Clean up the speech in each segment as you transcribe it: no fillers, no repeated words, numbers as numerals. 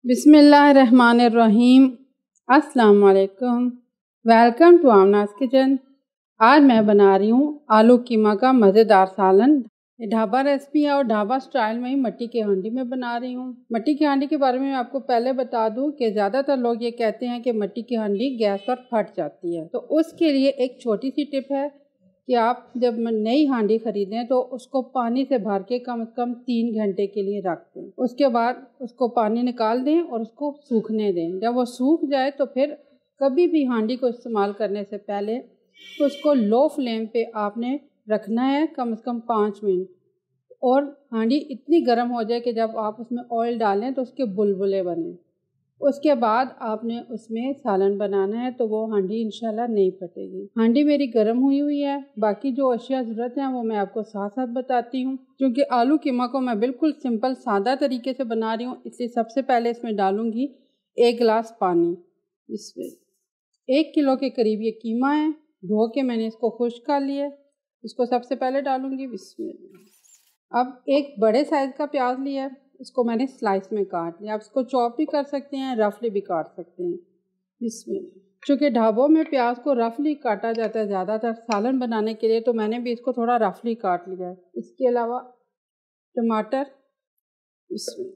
बिस्मिल्लाहिर्रहमानिर्रहीम। अस्सलाम वालेकुम। Welcome to Aamna's kitchen. आज मैं बना रही हूँ आलू कीमा का मज़ेदार सालन। ढाबा रेसिपी है और ढाबा स्टाइल में ही मिट्टी की हांडी में बना रही हूँ। मिट्टी की हांडी के बारे में मैं आपको पहले बता दूँ कि ज़्यादातर लोग ये कहते हैं कि मिट्टी की हांडी गैस पर फट जाती है, तो उसके लिए एक छोटी सी टिप है कि आप जब नई हांडी खरीदें तो उसको पानी से भर के कम से कम 3 घंटे के लिए रख दें। उसके बाद उसको पानी निकाल दें और उसको सूखने दें। जब वो सूख जाए तो फिर कभी भी हांडी को इस्तेमाल करने से पहले तो उसको लो फ्लेम पे आपने रखना है कम से कम 5 मिनट, और हांडी इतनी गर्म हो जाए कि जब आप उसमें ऑयल डालें तो उसके बुलबुले बने। उसके बाद आपने उसमें सालन बनाना है तो वो हांडी इंशाल्लाह नहीं फटेगी। हांडी मेरी गर्म हुई हुई है। बाकी जो अशिया ज़रूरत है वो मैं आपको साथ साथ बताती हूँ, क्योंकि आलू कीमा को मैं बिल्कुल सिंपल सादा तरीके से बना रही हूँ, इसलिए सबसे पहले इसमें डालूंगी 1 गिलास पानी। इसमें 1 किलो के करीब ये कीमा है। धो के मैंने इसको खुश्क कर लिया। इसको सबसे पहले डालूंगी। बिस्मिल्लाह। अब एक बड़े साइज़ का प्याज लिया है, इसको मैंने स्लाइस में काट लिया। आप इसको चॉप भी कर सकते हैं, रफली भी काट सकते हैं। इसमें चूँकि ढाबों में प्याज को रफली काटा जाता है ज़्यादातर सालन बनाने के लिए, तो मैंने भी इसको थोड़ा रफली काट लिया है। इसके अलावा टमाटर, इसमें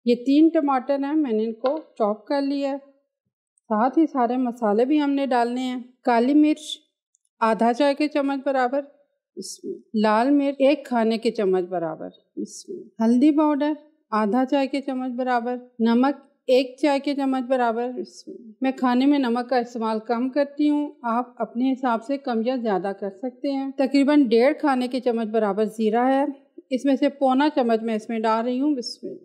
ये 3 टमाटर हैं, मैंने इनको चॉप कर लिया है। साथ ही सारे मसाले भी हमने डालने हैं। काली मिर्च आधा चाय के चम्मच बराबर, इसमें लाल मिर्च 1 खाने के चम्मच बराबर, इसमें हल्दी पाउडर आधा चाय के चम्मच बराबर, नमक 1 चाय के चम्मच बराबर। इसमें मैं खाने में नमक का इस्तेमाल कम करती हूँ, आप अपने हिसाब से कम या ज़्यादा कर सकते हैं। तकरीबन 1.5 खाने के चम्मच बराबर ज़ीरा है, इसमें से पौना चम्मच मैं इसमें डाल रही हूँ। इसमें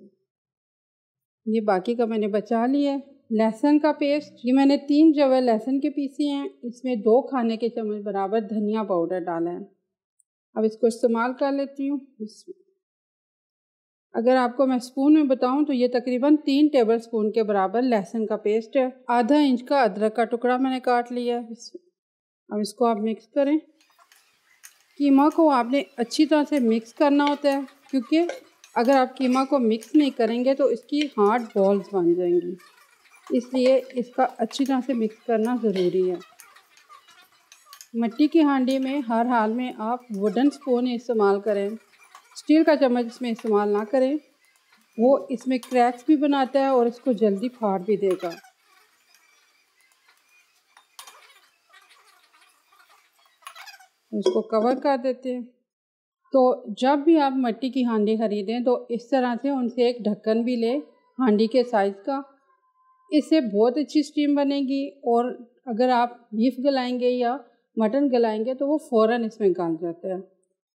ये बाकी का मैंने बचा लिया है। लहसुन का पेस्ट, ये मैंने 3 जवे लहसुन के पीसे हैं। इसमें 2 खाने के चम्मच बराबर धनिया पाउडर डाला है। अब इसको इस्तेमाल कर लेती हूँ। अगर आपको मैं स्पून में बताऊं तो ये तकरीबन 3 टेबल स्पून के बराबर लहसुन का पेस्ट है। आधा इंच का अदरक का टुकड़ा मैंने काट लिया है। अब इसको आप मिक्स करें। कीमा को आपने अच्छी तरह से मिक्स करना होता है, क्योंकि अगर आप कीमा को मिक्स नहीं करेंगे तो इसकी हार्ड बॉल्स बन जाएंगी, इसलिए इसका अच्छी तरह से मिक्स करना ज़रूरी है। मिट्टी की हांडी में हर हाल में आप वुडन स्पून इस्तेमाल करें, स्टील का चम्मच इसमें इस्तेमाल ना करें। वो इसमें क्रैक्स भी बनाता है और इसको जल्दी फाड़ भी देगा। इसको कवर कर देते हैं। तो जब भी आप मिट्टी की हांडी ख़रीदें तो इस तरह से उनसे एक ढक्कन भी लें हांडी के साइज़ का। इससे बहुत अच्छी स्टीम बनेगी, और अगर आप बीफ गलाएंगे या मटन गलाएंगे तो वो फ़ौरन इसमें गल जाता है।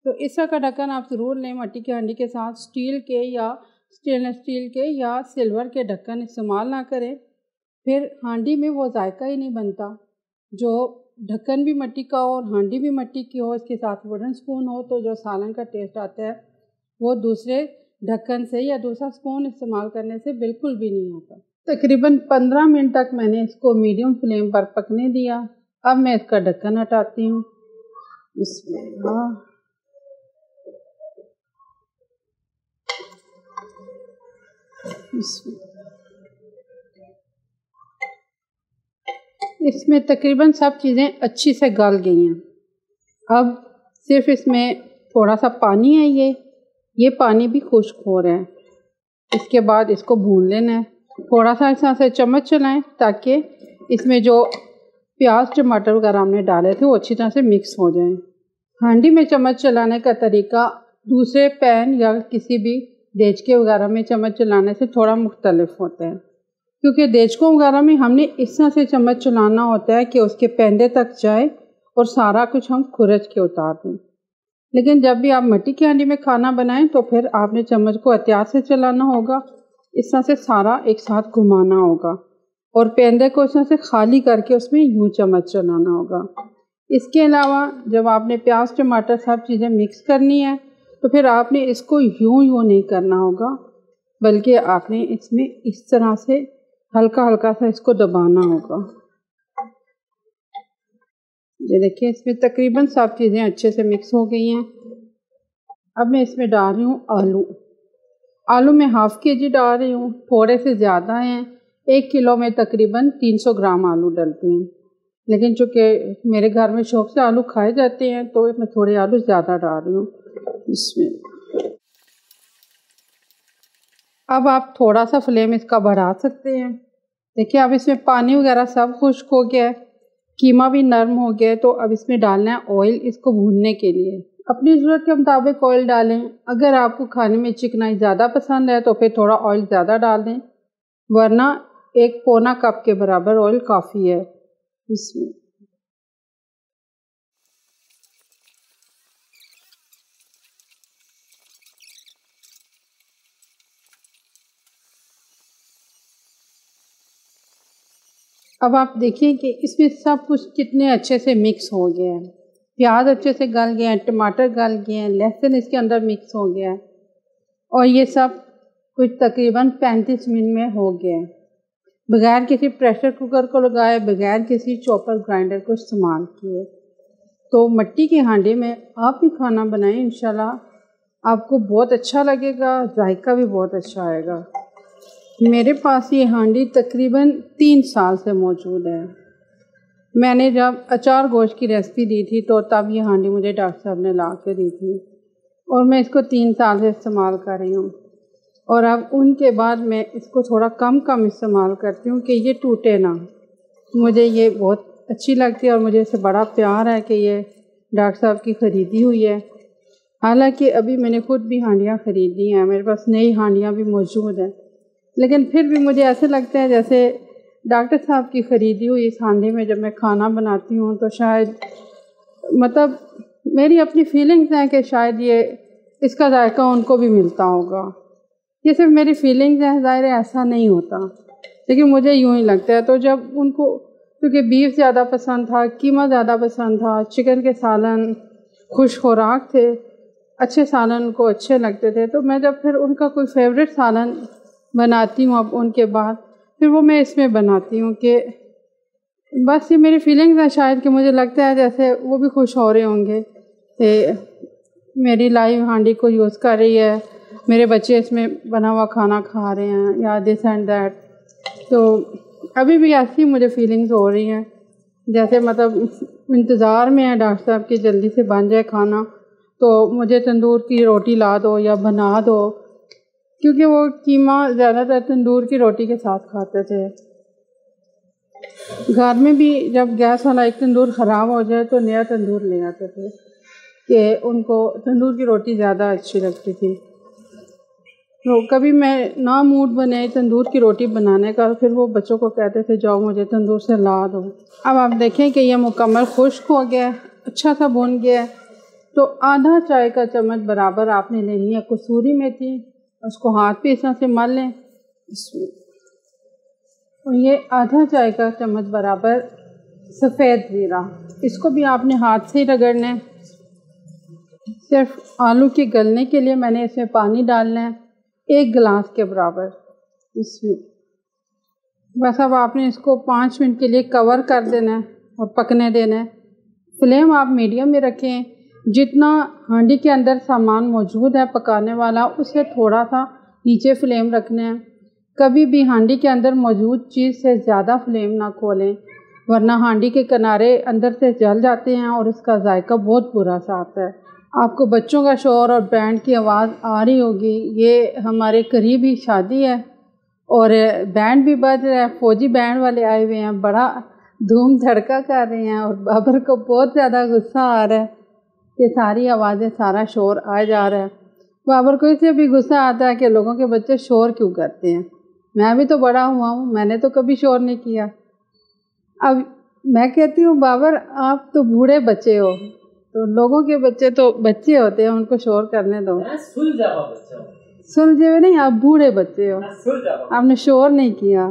तो इस तरह का ढक्कन आप ज़रूर लें मिट्टी की हांडी के साथ। स्टील के या स्टेनलेस स्टील के या सिल्वर के ढक्कन इस्तेमाल ना करें, फिर हांडी में वो जायका ही नहीं बनता। जो ढक्कन भी मिट्टी का हो और हांडी भी मिट्टी की हो, इसके साथ वुडन स्पून हो, तो जो सालन का टेस्ट आता है वो दूसरे ढक्कन से या दूसरा स्पून इस्तेमाल करने से बिल्कुल भी नहीं आता। तकरीबन 15 मिनट तक मैंने इसको मीडियम फ्लेम पर पकने दिया। अब मैं इसका ढक्कन हटाती हूँ। इसमें तकरीबन सब चीज़ें अच्छी से गल गई हैं। अब सिर्फ इसमें थोड़ा सा पानी है, ये पानी भी खुश्क हो रहा है। इसके बाद इसको भून लेना है। थोड़ा सा इस तरह से चम्मच चलाएं ताकि इसमें जो प्याज टमाटर वगैरह हमने डाले थे वो अच्छी तरह से मिक्स हो जाएं। हांडी में चम्मच चलाने का तरीका दूसरे पैन या किसी भी देचके वगैरह में चम्मच चलाने से थोड़ा मुख्तलिफ होता है, क्योंकि देचकों वगैरह में हमने इस तरह से चम्मच चलाना होता है कि उसके पेंदे तक जाए और सारा कुछ हम खुरच के उतार दें। लेकिन जब भी आप मिट्टी की हांडी में खाना बनाएं तो फिर आपने चम्मच को एहतियात से चलाना होगा। इस तरह से सारा एक साथ घुमाना होगा और पेंदे को इस तरह से खाली करके उसमें यूं चम्मच चलाना होगा। इसके अलावा जब आपने प्याज टमाटर सब चीज़ें मिक्स करनी है तो फिर आपने इसको यूं नहीं करना होगा, बल्कि आपने इसमें इस तरह से हल्का हल्का सा इसको दबाना होगा। ये देखिए इसमें तकरीबन सब चीज़ें अच्छे से मिक्स हो गई हैं। अब मैं इसमें डाल रही हूँ आलू। आलू मैं हाफ़ kg डाल रही हूँ, थोड़े से ज़्यादा हैं। 1 किलो में तकरीबन 300 ग्राम आलू डलते हैं, लेकिन चूँकि मेरे घर में शौक़ से आलू खाए जाते हैं तो मैं थोड़े आलू ज़्यादा डाल रही हूँ इसमें। अब आप थोड़ा सा फ्लेम इसका बढ़ा सकते हैं। देखिए अब इसमें पानी वगैरह सब खुश्क हो गया है, कीमा भी नरम हो गया है। तो अब इसमें डालना है ऑयल इसको भूनने के लिए। अपनी ज़रूरत के मुताबिक ऑयल डालें। अगर आपको खाने में चिकनाई ज़्यादा पसंद है तो फिर थोड़ा ऑयल ज़्यादा डाल दें, वरना 1 पौना कप के बराबर ऑयल काफ़ी है इसमें। अब आप देखिए कि इसमें सब कुछ कितने अच्छे से मिक्स हो गया है। प्याज अच्छे से गल गए हैं, टमाटर गल गए हैं, लहसुन इसके अंदर मिक्स हो गया है और ये सब कुछ तकरीबन 35 मिनट में हो गया है, बगैर किसी प्रेशर कुकर को लगाए, बगैर किसी चॉपर ग्राइंडर को इस्तेमाल किए। तो मिट्टी की हांडी में आप भी खाना बनाएं, इंशाल्लाह आपको बहुत अच्छा लगेगा, जायका भी बहुत अच्छा आएगा। मेरे पास ये हांडी तकरीबन 3 साल से मौजूद है। मैंने जब अचार गोश्त की रेसिपी दी थी तो तब ये हांडी मुझे डॉक्टर साहब ने ला के दी थी और मैं इसको 3 साल से इस्तेमाल कर रही हूँ। और अब उनके बाद मैं इसको थोड़ा कम इस्तेमाल करती हूँ कि ये टूटे ना। मुझे ये बहुत अच्छी लगती है और मुझे इससे बड़ा प्यार है कि ये डॉक्टर साहब की ख़रीदी हुई है। हालांकि अभी मैंने खुद भी हांडियाँ ख़रीदी हैं, मेरे पास नई हांडियाँ भी मौजूद हैं, लेकिन फिर भी मुझे ऐसे लगता है जैसे डॉक्टर साहब की ख़रीदी हुई इस हांडी में जब मैं खाना बनाती हूँ तो शायद मतलब मेरी अपनी फीलिंग्स हैं कि शायद ये इसका जायका उनको भी मिलता होगा। ये सिर्फ मेरी फीलिंग्स हैं, ज़ाहिर है ऐसा नहीं होता, लेकिन मुझे यूँ ही लगता है। तो जब उनको क्योंकि बीफ ज़्यादा पसंद था, कीमा ज़्यादा पसंद था, चिकन के सालन खुश खुराक थे, अच्छे सालन उनको अच्छे लगते थे, तो मैं जब फिर उनका कोई फेवरेट सालन बनाती हूँ अब उनके बाद फिर वो मैं इसमें बनाती हूँ कि बस ये मेरी फीलिंग्स है शायद कि मुझे लगता है जैसे वो भी खुश हो रहे होंगे कि मेरी लाइव हांडी को यूज़ कर रही है, मेरे बच्चे इसमें बना हुआ खाना खा रहे हैं या दिस एंड दैट। तो अभी भी ऐसी मुझे फीलिंग्स हो रही हैं जैसे मतलब इंतज़ार में है डॉक्टर साहब की जल्दी से बन जाए खाना, तो मुझे तंदूर की रोटी ला दो या बना दो, क्योंकि वो कीमा ज़्यादातर तंदूर की रोटी के साथ खाते थे। घर में भी जब गैस वाला एक तंदूर ख़राब हो जाए तो नया तंदूर ले आते थे कि उनको तंदूर की रोटी ज़्यादा अच्छी लगती थी। तो कभी मैं ना मूड बने तंदूर की रोटी बनाने का, फिर वो बच्चों को कहते थे जाओ मुझे तंदूर से ला दो। अब आप देखें कि यह मुकम्मल खुश्क हो गया, अच्छा सा भुन गया। तो आधा चाय का चम्मच बराबर आपने लेनी है कसूरी मेथी, उसको हाथ पे इस तरह से मल लें इसमें। और ये आधा चाय का चम्मच बराबर सफ़ेद ज़ीरा, इसको भी आपने हाथ से ही रगड़ना है। सिर्फ आलू के गलने के लिए मैंने इसमें पानी डालना है 1 गिलास के बराबर इसमें। बस अब आपने इसको 5 मिनट के लिए कवर कर देना है और पकने देना है। फ्लेम आप मीडियम में रखें। जितना हांडी के अंदर सामान मौजूद है पकाने वाला, उससे थोड़ा सा नीचे फ्लेम रखना है। कभी भी हांडी के अंदर मौजूद चीज़ से ज़्यादा फ्लेम ना खोलें, वरना हांडी के किनारे अंदर से जल जाते हैं और इसका जायका बहुत बुरा सा आता है। आपको बच्चों का शोर और बैंड की आवाज़ आ रही होगी। ये हमारे करीब ही शादी है और बैंड भी बज रहा है, फौजी बैंड वाले आए हुए हैं, बड़ा धूम धड़का कर रहे हैं और बाबर को बहुत ज़्यादा गुस्सा आ रहा है। ये सारी आवाज़ें, सारा शोर आ जा रहा है। बाबर को इससे भी गुस्सा आता है कि लोगों के बच्चे शोर क्यों करते हैं। मैं भी तो बड़ा हुआ हूँ, मैंने तो कभी शोर नहीं किया। अब मैं कहती हूँ बाबर आप तो बूढ़े बच्चे हो, तो लोगों के बच्चे तो बच्चे होते हैं, उनको शोर करने दो। सुलझे हुए नहीं, आप बूढ़े बच्चे हो, आपने शोर नहीं किया।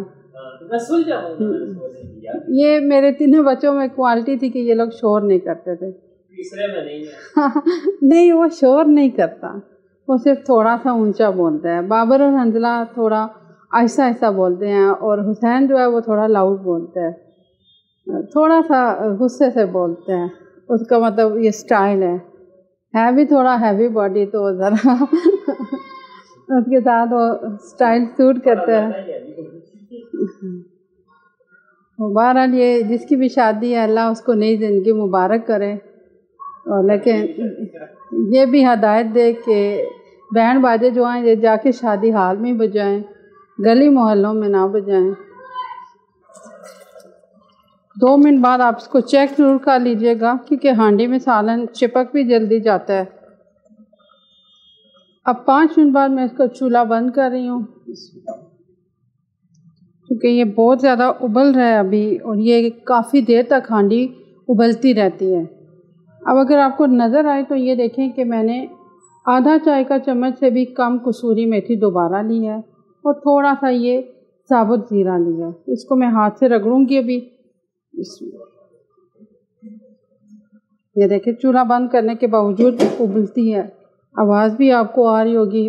ये मेरे तीनों बच्चों में क्वालिटी थी कि ये लोग शोर नहीं करते थे। तीसरे में नहीं है। नहीं, वो शोर नहीं करता, वो सिर्फ थोड़ा सा ऊंचा बोलता है। बाबर और हंजला थोड़ा आहिस्ता आहिस्ता बोलते हैं और हुसैन जो है वो थोड़ा लाउड बोलता है, थोड़ा सा गुस्से से बोलते हैं। उसका मतलब ये स्टाइल है भी थोड़ा हैवी बॉडी, तो ज़रा उसके साथ वो स्टाइल सूट करता है। बहरहाल ये जिसकी भी शादी है अल्लाह उसको नई ज़िंदगी मुबारक करे, और लेकिन ये भी हदायत दे कि बैंड बाजे जो हैं ये जाके शादी हाल में बजाएं, गली मोहल्लों में ना बजाएं। 2 मिनट बाद आप इसको चेक जरूर कर लीजिएगा, क्योंकि हांडी में सालन चिपक भी जल्दी जाता है। अब 5 मिनट बाद मैं इसको चूल्हा बंद कर रही हूँ, क्योंकि ये बहुत ज़्यादा उबल रहा है अभी, और ये काफ़ी देर तक हांडी उबलती रहती है। अब अगर आपको नज़र आए तो ये देखें कि मैंने आधा चाय का चम्मच से भी कम कसूरी मेथी दोबारा ली है, और थोड़ा सा ये साबुत ज़ीरा लिया है। इसको मैं हाथ से रगड़ूंगी अभी। ये देखें चूल्हा बंद करने के बावजूद उबलती है, आवाज़ भी आपको आ रही होगी।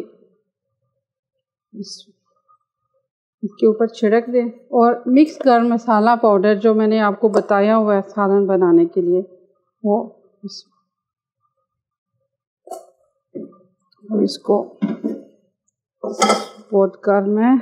इसके ऊपर छिड़क दें, और मिक्स गर्म मसाला पाउडर जो मैंने आपको बताया हुआ है सालन बनाने के लिए, वो इसको पोत कर मैं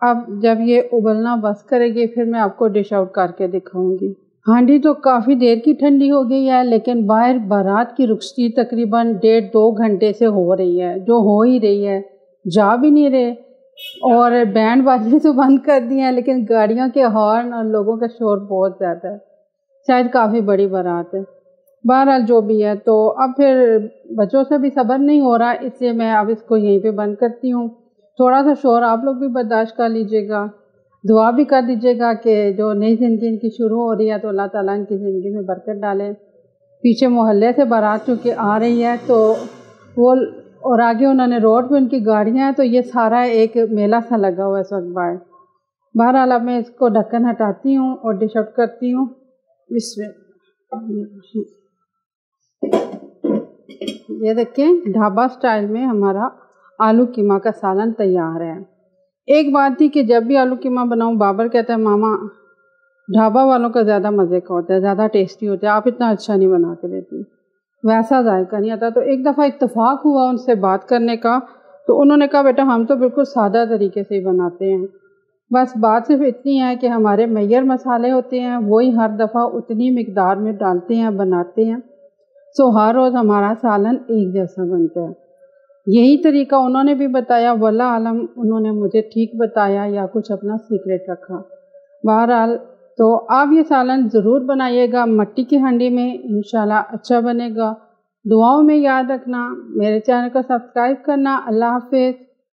अब जब ये उबलना बस करेगी फिर मैं आपको डिश आउट करके दिखाऊंगी। हांडी तो काफ़ी देर की ठंडी हो गई है, लेकिन बाहर बारात की रुखसती तकरीबन 1.5-2 घंटे से हो रही है, जो हो ही रही है, जा भी नहीं रहे। और बैंड बाजे तो बंद कर दिए हैं, लेकिन गाड़ियों के हॉर्न और लोगों का शोर बहुत ज़्यादा है, शायद काफ़ी बड़ी बारात है। बहरहाल जो भी है, तो अब फिर बच्चों से भी सब्र नहीं हो रहा, इसलिए मैं अब इसको यहीं पे बंद करती हूँ। थोड़ा सा शोर आप लोग भी बर्दाश्त कर लीजिएगा, दुआ भी कर दीजिएगा कि जो नई ज़िंदगी इनकी शुरू हो रही है तो अल्लाह ताला इनकी ज़िंदगी में बरकत डालें। पीछे मोहल्ले से बारात चूँकि आ रही है तो वो, और आगे उन्होंने रोड पे उनकी गाड़ियाँ हैं, तो ये सारा एक मेला सा लगा हुआ है इस वक्त बाहर। बहरहाल अब मैं इसको ढक्कन हटाती हूँ और डिश आउट करती हूँ। इसमें ये देखें ढाबा स्टाइल में हमारा आलू कीमा का सालन तैयार है। एक बात थी कि जब भी आलू कीमा बनाऊं बाबर कहता है मामा ढाबा वालों का ज़्यादा मज़े का होता है, ज़्यादा टेस्टी होता है, आप इतना अच्छा नहीं बना के देती, वैसा जायका नहीं आता। तो एक दफ़ा इत्तेफाक हुआ उनसे बात करने का, तो उन्होंने कहा बेटा हम तो बिल्कुल सादा तरीके से ही बनाते हैं, बस बात सिर्फ इतनी है कि हमारे मैयर मसाले होते हैं वही हर दफ़ा उतनी मिकदार में डालते हैं, बनाते हैं, सो हर रोज़ हमारा सालन एक जैसा बनता है। यही तरीका उन्होंने भी बताया, वल्लाह आलम उन्होंने मुझे ठीक बताया या कुछ अपना सीक्रेट रखा। बहरहाल तो आप ये सालन ज़रूर बनाइएगा मट्टी की हांडी में, इंशाल्लाह अच्छा बनेगा। दुआओं में याद रखना, मेरे चैनल को सब्सक्राइब करना। अल्लाह हाफ़िज़।